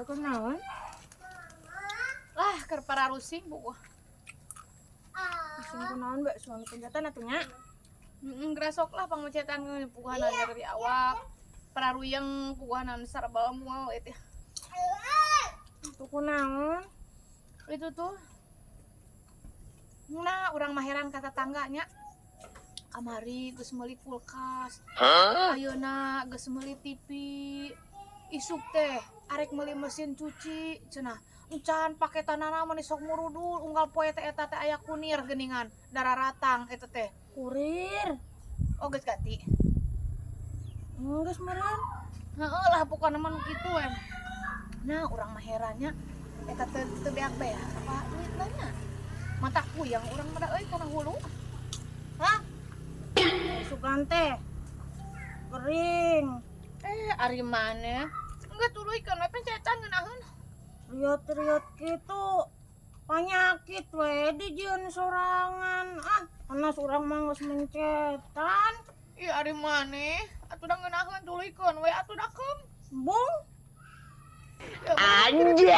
Kunaon? Lah keur pararusing buku. Sing kunaon mbak suami penjatan atunya? Gresok lah pangecetan puguhanan dari awak. Pararuyeng puguhanan sarba moal itu. Itu kunaon? Itu tuh. Nah, urang maheran kata tangganya. Kamari geus meuli kulkas. Ayeuna geus meuli TV. Isuk teh arek meuli mesin cuci cenah. Encan paketanana mah sok murudul unggal poe teh eta teh aya kunir geuningan dararatang eta teh. Kurir. Oh geus ganti. Geus meureun. Heeh lah pokona mah nu kitu we. Nah, urang mah herannya eta teh teu beak beak apa duitna nya. Mata kuyang urang mah da euy kana hulu. Hah? Sukan teh. Kering. Ari maneh? Enggak tuluy-keun we pencetan ngeunaheun. Riot-riot gitu. Panyakit we dijieun sorangan. Panas urang mah geus mencetan. Ih ari maneh? Atuh da ngeunaheun tuluy-keun we atuh da keum. Bung. Anjay.